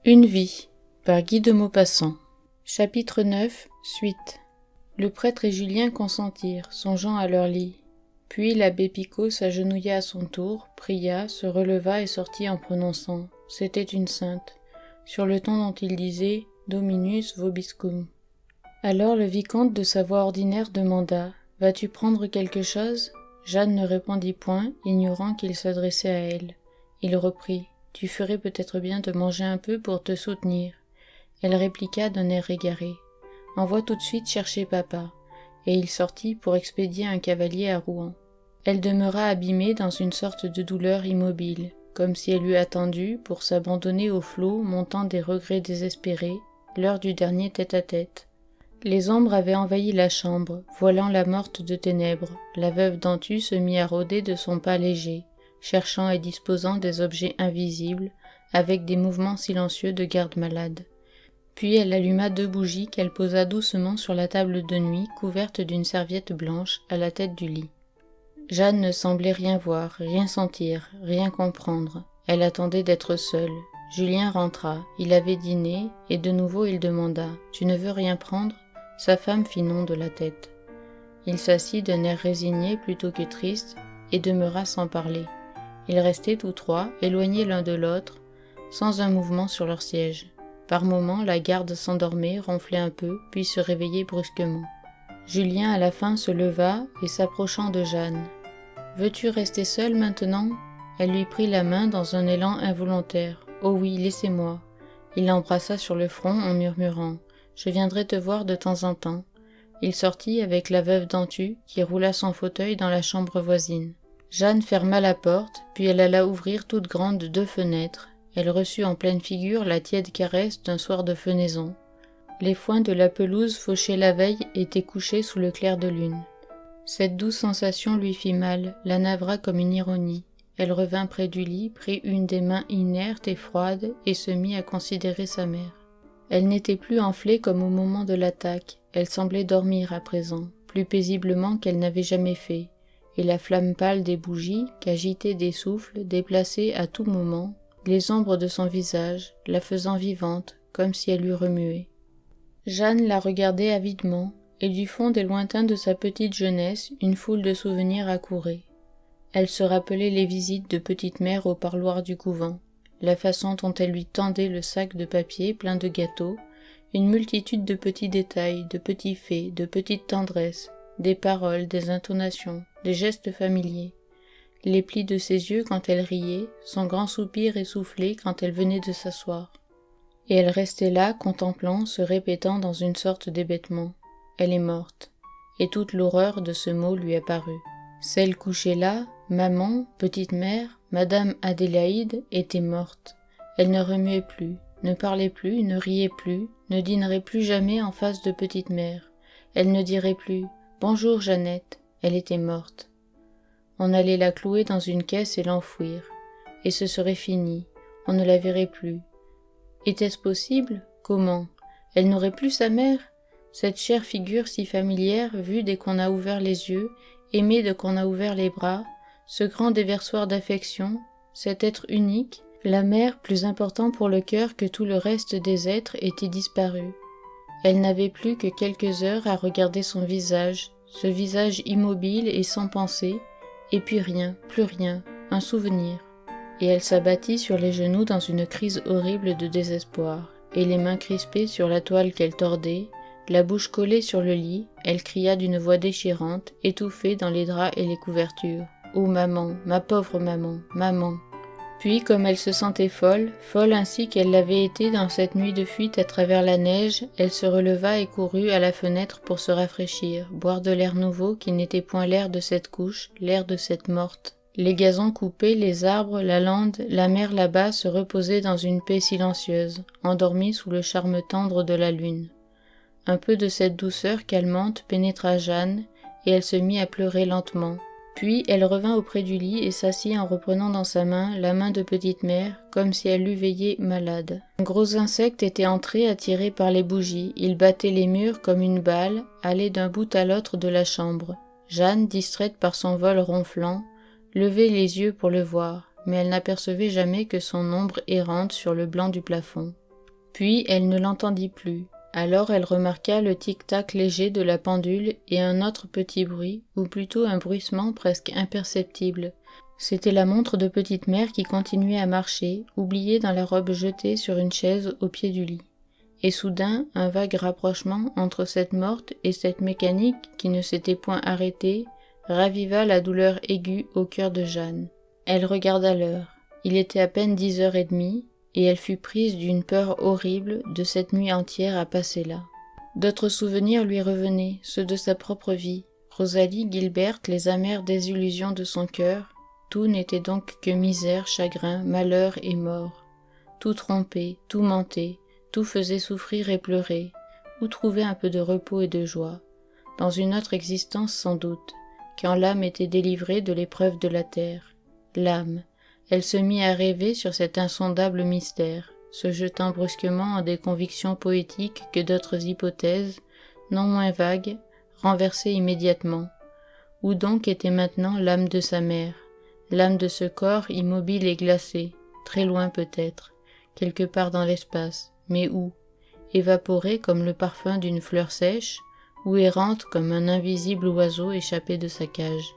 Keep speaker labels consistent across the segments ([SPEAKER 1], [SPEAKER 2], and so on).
[SPEAKER 1] Une vie, par Guy de Maupassant. Chapitre 9, suite. Le prêtre et Julien consentirent, songeant à leur lit. Puis l'abbé Picot s'agenouilla à son tour, pria, se releva et sortit en prononçant « C'était une sainte », sur le ton dont il disait « Dominus vobiscum ». Alors le vicomte de sa voix ordinaire demanda « Vas-tu prendre quelque chose ?» Jeanne ne répondit point, ignorant qu'il s'adressait à elle. Il reprit « Tu ferais peut-être bien de manger un peu pour te soutenir. » Elle répliqua d'un air égaré « Envoie tout de suite chercher papa. » Et il sortit pour expédier un cavalier à Rouen. Elle demeura abîmée dans une sorte de douleur immobile, comme si elle eût attendu, pour s'abandonner au flot montant des regrets désespérés, l'heure du dernier tête-à-tête. Les ombres avaient envahi la chambre, voilant la morte de ténèbres. La veuve Dantu se mit à rôder de son pas léger, cherchant et disposant des objets invisibles, avec des mouvements silencieux de garde-malade. Puis elle alluma 2 bougies qu'elle posa doucement sur la table de nuit couverte d'une serviette blanche à la tête du lit. Jeanne ne semblait rien voir, rien sentir, rien comprendre. Elle attendait d'être seule. Julien rentra, il avait dîné, et de nouveau il demanda « Tu ne veux rien prendre ?» Sa femme fit non de la tête. Il s'assit d'un air résigné plutôt que triste, et demeura sans parler. Ils restaient tous trois, éloignés l'un de l'autre, sans un mouvement sur leur siège. Par moments, la garde s'endormait, ronflait un peu, puis se réveillait brusquement. Julien, à la fin, se leva et s'approchant de Jeanne. « Veux-tu rester seule maintenant ?» Elle lui prit la main dans un élan involontaire. « Oh oui, laissez-moi. » Il l'embrassa sur le front en murmurant « Je viendrai te voir de temps en temps. » Il sortit avec la veuve Dantu, qui roula son fauteuil dans la chambre voisine. Jeanne ferma la porte, puis elle alla ouvrir toute grande 2 fenêtres. Elle reçut en pleine figure la tiède caresse d'un soir de fenaison. Les foins de la pelouse fauchés la veille étaient couchés sous le clair de lune. Cette douce sensation lui fit mal, la navra comme une ironie. Elle revint près du lit, prit une des mains inertes et froides et se mit à considérer sa mère. Elle n'était plus enflée comme au moment de l'attaque, elle semblait dormir à présent, plus paisiblement qu'elle n'avait jamais fait, et la flamme pâle des bougies, qu'agitaient des souffles, déplaçaient à tout moment, les ombres de son visage, la faisant vivante, comme si elle eût remué. Jeanne la regardait avidement, et du fond des lointains de sa petite jeunesse, une foule de souvenirs accourait. Elle se rappelait les visites de petite mère au parloir du couvent, la façon dont elle lui tendait le sac de papier plein de gâteaux, une multitude de petits détails, de petits faits, de petites tendresses, des paroles, des intonations, des gestes familiers. Les plis de ses yeux quand elle riait, son grand soupir essoufflé quand elle venait de s'asseoir. Et elle restait là, contemplant, se répétant dans une sorte d'hébétement. Elle est morte. Et toute l'horreur de ce mot lui apparut. Celle couchée là, maman, petite mère, Madame Adélaïde, était morte. Elle ne remuait plus, ne parlait plus, ne riait plus, ne dînerait plus jamais en face de petite mère. Elle ne dirait plus « Bonjour Jeannette », elle était morte. On allait la clouer dans une caisse et l'enfouir. Et ce serait fini, on ne la verrait plus. Était-ce possible? Comment? Elle n'aurait plus sa mère? Cette chère figure si familière, vue dès qu'on a ouvert les yeux, aimée dès qu'on a ouvert les bras, ce grand déversoir d'affection, cet être unique, la mère plus important pour le cœur que tout le reste des êtres était disparue. Elle n'avait plus que quelques heures à regarder son visage, ce visage immobile et sans pensée, et puis rien, plus rien, un souvenir. Et elle s'abattit sur les genoux dans une crise horrible de désespoir, et les mains crispées sur la toile qu'elle tordait, la bouche collée sur le lit, elle cria d'une voix déchirante, étouffée dans les draps et les couvertures. « Oh maman, ma pauvre maman, maman !» Puis, comme elle se sentait folle, folle ainsi qu'elle l'avait été dans cette nuit de fuite à travers la neige, elle se releva et courut à la fenêtre pour se rafraîchir, boire de l'air nouveau qui n'était point l'air de cette couche, l'air de cette morte. Les gazons coupés, les arbres, la lande, la mer là-bas se reposaient dans une paix silencieuse, endormis sous le charme tendre de la lune. Un peu de cette douceur calmante pénétra Jeanne, et elle se mit à pleurer lentement. Puis elle revint auprès du lit et s'assit en reprenant dans sa main la main de petite mère, comme si elle eût veillé malade. Un gros insecte était entré attiré par les bougies, il battait les murs comme une balle, allait d'un bout à l'autre de la chambre. Jeanne, distraite par son vol ronflant, levait les yeux pour le voir, mais elle n'apercevait jamais que son ombre errante sur le blanc du plafond. Puis elle ne l'entendit plus. Alors elle remarqua le tic-tac léger de la pendule et un autre petit bruit, ou plutôt un bruissement presque imperceptible. C'était la montre de petite mère qui continuait à marcher, oubliée dans la robe jetée sur une chaise au pied du lit. Et soudain, un vague rapprochement entre cette morte et cette mécanique qui ne s'était point arrêtée raviva la douleur aiguë au cœur de Jeanne. Elle regarda l'heure. Il était à peine 10h30, et elle fut prise d'une peur horrible de cette nuit entière à passer là. D'autres souvenirs lui revenaient, ceux de sa propre vie. Rosalie, Gilberte, les amères désillusions de son cœur. Tout n'était donc que misère, chagrin, malheur et mort. Tout trompait, tout mentait, tout faisait souffrir et pleurer. Où trouver un peu de repos et de joie? Dans une autre existence sans doute, quand l'âme était délivrée de l'épreuve de la terre. L'âme, elle se mit à rêver sur cet insondable mystère, se jetant brusquement en des convictions poétiques que d'autres hypothèses, non moins vagues, renversaient immédiatement. Où donc était maintenant l'âme de sa mère, l'âme de ce corps immobile et glacé, très loin peut-être, quelque part dans l'espace, mais où? Évaporée comme le parfum d'une fleur sèche, ou errante comme un invisible oiseau échappé de sa cage.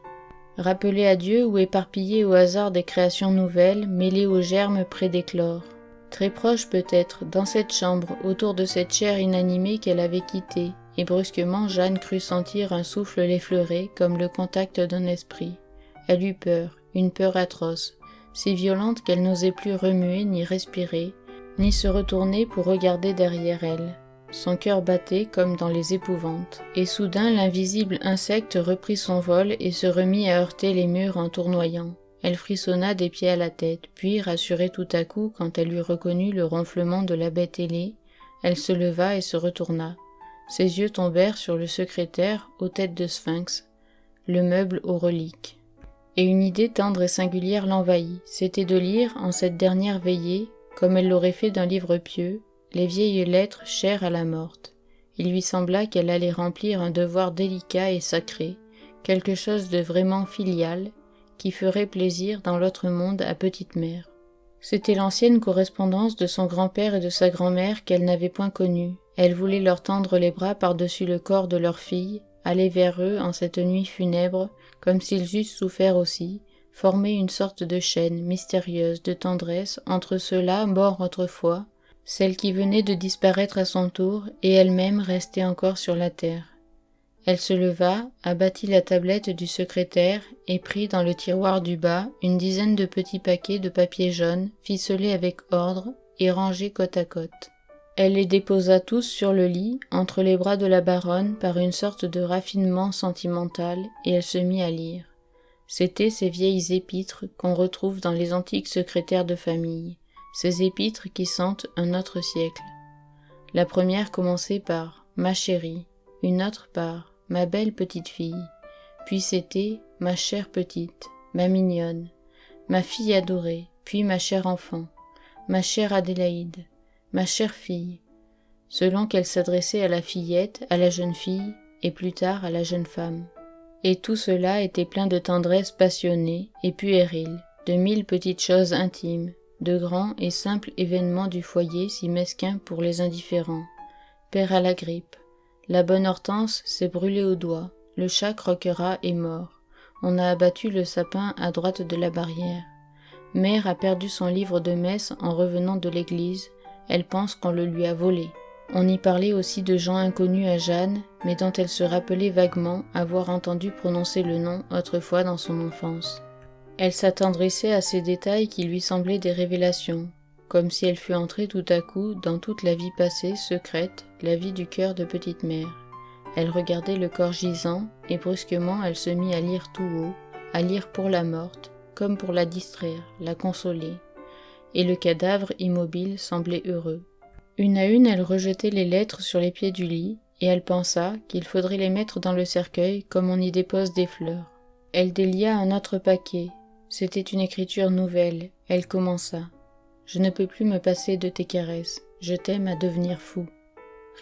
[SPEAKER 1] Rappelée à Dieu ou éparpillée au hasard des créations nouvelles, mêlée aux germes près d'éclore. Très proche peut-être, dans cette chambre, autour de cette chair inanimée qu'elle avait quittée, et brusquement Jeanne crut sentir un souffle l'effleurer comme le contact d'un esprit. Elle eut peur, une peur atroce, si violente qu'elle n'osait plus remuer ni respirer, ni se retourner pour regarder derrière elle. Son cœur battait comme dans les épouvantes, et soudain l'invisible insecte reprit son vol et se remit à heurter les murs en tournoyant. Elle frissonna des pieds à la tête, puis, rassurée tout à coup quand elle eut reconnu le ronflement de la bête ailée, elle se leva et se retourna. Ses yeux tombèrent sur le secrétaire aux têtes de sphinx, le meuble aux reliques. Et une idée tendre et singulière l'envahit, c'était de lire, en cette dernière veillée, comme elle l'aurait fait d'un livre pieux, les vieilles lettres chères à la morte. Il lui sembla qu'elle allait remplir un devoir délicat et sacré, quelque chose de vraiment filial, qui ferait plaisir dans l'autre monde à petite mère. C'était l'ancienne correspondance de son grand-père et de sa grand-mère qu'elle n'avait point connue. Elle voulait leur tendre les bras par-dessus le corps de leur fille, aller vers eux en cette nuit funèbre, comme s'ils eussent souffert aussi, former une sorte de chaîne mystérieuse de tendresse entre ceux-là morts autrefois, celle qui venait de disparaître à son tour et elle-même restée encore sur la terre. Elle se leva, abattit la tablette du secrétaire et prit dans le tiroir du bas une dizaine de petits paquets de papier jaune ficelés avec ordre et rangés côte à côte. Elle les déposa tous sur le lit, entre les bras de la baronne par une sorte de raffinement sentimental, et elle se mit à lire. C'étaient ces vieilles épîtres qu'on retrouve dans les antiques secrétaires de famille, ces épîtres qui sentent un autre siècle. La première commençait par « Ma chérie », une autre par « Ma belle petite fille », puis c'était « Ma chère petite »,« Ma mignonne »,« Ma fille adorée », puis « Ma chère enfant »,« Ma chère Adélaïde », « Ma chère fille », selon qu'elle s'adressait à la fillette, à la jeune fille, et plus tard à la jeune femme. Et tout cela était plein de tendresse passionnée et puérile, de 1000 petites choses intimes, de grands et simples événements du foyer si mesquins pour les indifférents. Père a la grippe, la bonne Hortense s'est brûlée au doigt, le chat Croquera est mort, on a abattu le sapin à droite de la barrière. Mère a perdu son livre de messe en revenant de l'église, elle pense qu'on le lui a volé. On y parlait aussi de gens inconnus à Jeanne, mais dont elle se rappelait vaguement avoir entendu prononcer le nom autrefois dans son enfance. Elle s'attendrissait à ces détails qui lui semblaient des révélations, comme si elle fût entrée tout à coup dans toute la vie passée, secrète, la vie du cœur de petite mère. Elle regardait le corps gisant, et brusquement elle se mit à lire tout haut, à lire pour la morte, comme pour la distraire, la consoler. Et le cadavre immobile semblait heureux. Une à une, elle rejetait les lettres sur les pieds du lit, et elle pensa qu'il faudrait les mettre dans le cercueil comme on y dépose des fleurs. Elle délia un autre paquet. C'était une écriture nouvelle. Elle commença. « Je ne peux plus me passer de tes caresses. Je t'aime à devenir fou. »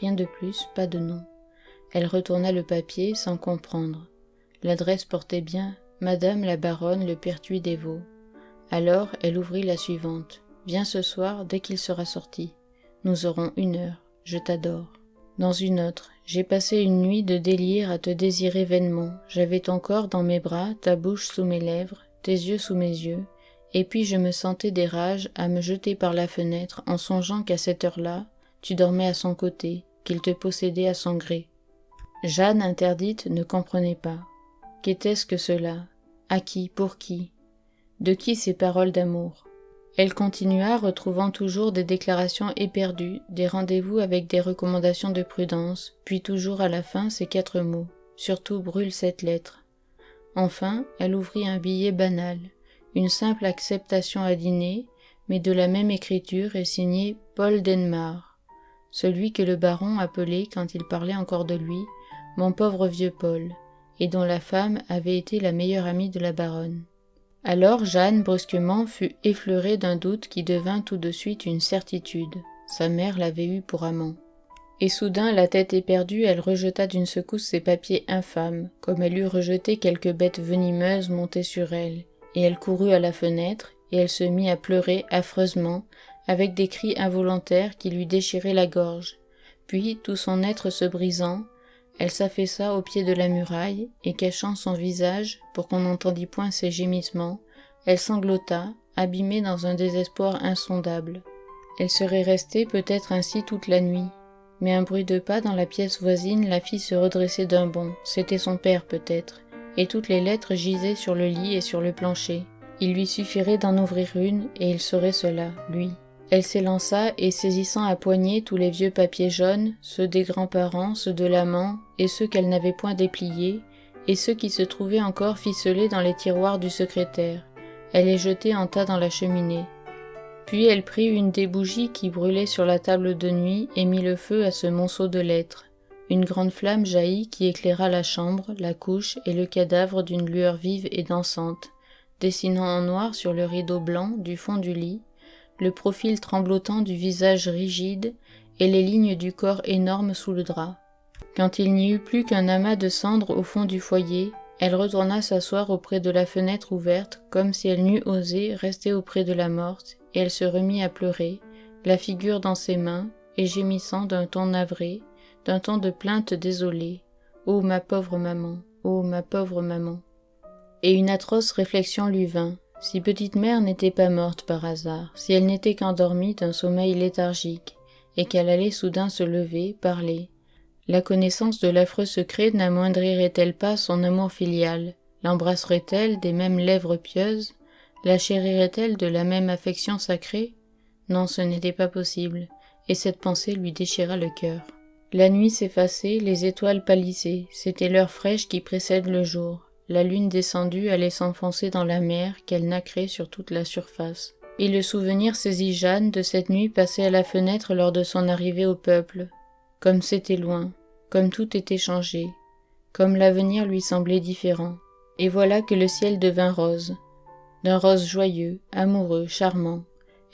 [SPEAKER 1] Rien de plus, pas de nom. Elle retourna le papier sans comprendre. L'adresse portait bien « Madame la baronne le Pertuis des Vaux ». Alors, elle ouvrit la suivante. « Viens ce soir dès qu'il sera sorti. » Nous aurons 1 heure. Je t'adore. » Dans une autre, « J'ai passé une nuit de délire à te désirer vainement. J'avais ton corps dans mes bras, ta bouche sous mes lèvres, tes yeux sous mes yeux. Et puis je me sentais des rages à me jeter par la fenêtre en songeant qu'à cette heure-là, tu dormais à son côté, qu'il te possédait à son gré. » Jeanne, interdite, ne comprenait pas. Qu'était-ce que cela? À qui? Pour qui? De qui ces paroles d'amour? Elle continua, retrouvant toujours des déclarations éperdues, des rendez-vous avec des recommandations de prudence, puis toujours à la fin ces 4 mots. Surtout brûle cette lettre. Enfin, elle ouvrit un billet banal, une simple acceptation à dîner, mais de la même écriture et signée Paul Denmar, celui que le baron appelait, quand il parlait encore de lui, mon pauvre vieux Paul, et dont la femme avait été la meilleure amie de la baronne. Alors Jeanne, brusquement, fut effleurée d'un doute qui devint tout de suite une certitude. Sa mère l'avait eu pour amant. Et soudain, la tête éperdue, elle rejeta d'une secousse ses papiers infâmes, comme elle eût rejeté quelque bête venimeuse montée sur elle, et elle courut à la fenêtre, et elle se mit à pleurer affreusement, avec des cris involontaires qui lui déchiraient la gorge. Puis, tout son être se brisant, elle s'affaissa au pied de la muraille, et cachant son visage, pour qu'on n'entendît point ses gémissements, elle sanglota, abîmée dans un désespoir insondable. Elle serait restée peut-être ainsi toute la nuit, mais un bruit de pas dans la pièce voisine la fit se redresser d'un bond, c'était son père peut-être, et toutes les lettres gisaient sur le lit et sur le plancher. Il lui suffirait d'en ouvrir une, et il saurait cela, lui. Elle s'élança et saisissant à poignée tous les vieux papiers jaunes, ceux des grands-parents, ceux de l'amant, et ceux qu'elle n'avait point dépliés, et ceux qui se trouvaient encore ficelés dans les tiroirs du secrétaire, elle les jetait en tas dans la cheminée. Puis elle prit une des bougies qui brûlaient sur la table de nuit et mit le feu à ce monceau de lettres. Une grande flamme jaillit qui éclaira la chambre, la couche et le cadavre d'une lueur vive et dansante, dessinant en noir sur le rideau blanc du fond du lit, le profil tremblotant du visage rigide et les lignes du corps énorme sous le drap. Quand il n'y eut plus qu'un amas de cendres au fond du foyer, elle retourna s'asseoir auprès de la fenêtre ouverte, comme si elle n'eût osé rester auprès de la morte, et elle se remit à pleurer, la figure dans ses mains, et gémissant d'un ton navré, d'un ton de plainte désolée. « Oh, ma pauvre maman! Oh, ma pauvre maman !» Et une atroce réflexion lui vint. Si petite mère n'était pas morte par hasard, si elle n'était qu'endormie d'un sommeil léthargique, et qu'elle allait soudain se lever, parler, la connaissance de l'affreux secret n'amoindrirait-elle pas son amour filial, l'embrasserait-elle des mêmes lèvres pieuses, la chérirait-elle de la même affection sacrée? Non, ce n'était pas possible, et cette pensée lui déchira le cœur. La nuit s'effaçait, les étoiles pâlissaient, c'était l'heure fraîche qui précède le jour. La lune descendue allait s'enfoncer dans la mer qu'elle nacrait sur toute la surface. Et le souvenir saisit Jeanne de cette nuit passée à la fenêtre lors de son arrivée au peuple. Comme c'était loin, comme tout était changé, comme l'avenir lui semblait différent. Et voilà que le ciel devint rose, d'un rose joyeux, amoureux, charmant.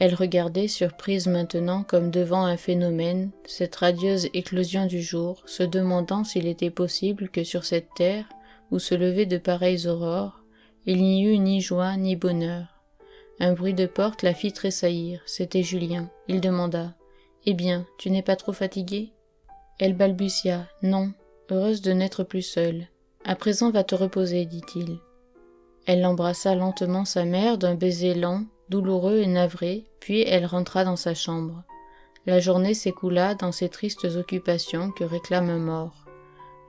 [SPEAKER 1] Elle regardait, surprise maintenant comme devant un phénomène, cette radieuse éclosion du jour, se demandant s'il était possible que sur cette terre, où se levaient de pareilles aurores, il n'y eut ni joie ni bonheur. Un bruit de porte la fit tressaillir, c'était Julien. Il demanda « Eh bien, tu n'es pas trop fatiguée ?» Elle balbutia « Non, heureuse de n'être plus seule. À présent va te reposer, dit-il. » Elle embrassa lentement sa mère d'un baiser lent, douloureux et navré, puis elle rentra dans sa chambre. La journée s'écoula dans ces tristes occupations que réclame un mort.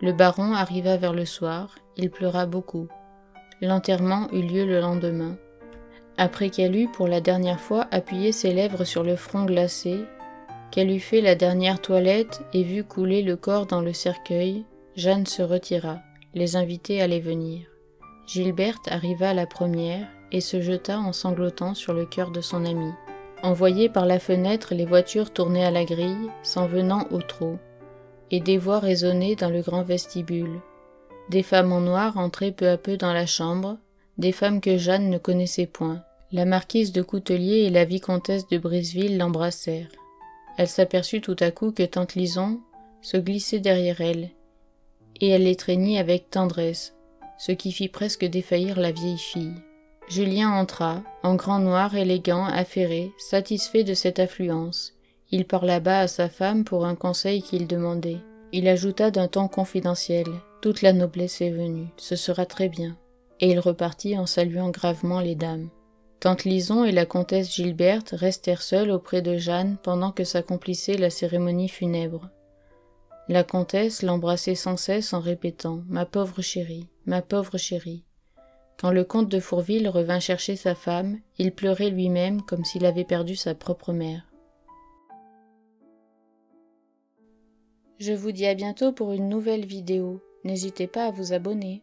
[SPEAKER 1] Le baron arriva vers le soir, il pleura beaucoup. L'enterrement eut lieu le lendemain. Après qu'elle eut pour la dernière fois appuyé ses lèvres sur le front glacé, qu'elle eut fait la dernière toilette et vu couler le corps dans le cercueil, Jeanne se retira, les invités allaient venir. Gilberte arriva la première et se jeta en sanglotant sur le cœur de son amie. On voyait par la fenêtre les voitures tourner à la grille, s'en venant au trot, et des voix résonnaient dans le grand vestibule. Des femmes en noir entraient peu à peu dans la chambre, des femmes que Jeanne ne connaissait point. La marquise de Coutelier et la vicomtesse de Briseville l'embrassèrent. Elle s'aperçut tout à coup que tante Lison se glissait derrière elle, et elle l'étreignit avec tendresse, ce qui fit presque défaillir la vieille fille. Julien entra, en grand noir élégant, affairé, satisfait de cette affluence. Il parla bas à sa femme pour un conseil qu'il demandait. Il ajouta d'un ton confidentiel « Toute la noblesse est venue, ce sera très bien ». Et il repartit en saluant gravement les dames. Tante Lison et la comtesse Gilberte restèrent seules auprès de Jeanne pendant que s'accomplissait la cérémonie funèbre. La comtesse l'embrassait sans cesse en répétant « Ma pauvre chérie, ma pauvre chérie ». Quand le comte de Fourville revint chercher sa femme, il pleurait lui-même comme s'il avait perdu sa propre mère. Je vous dis à bientôt pour une nouvelle vidéo. N'hésitez pas à vous abonner.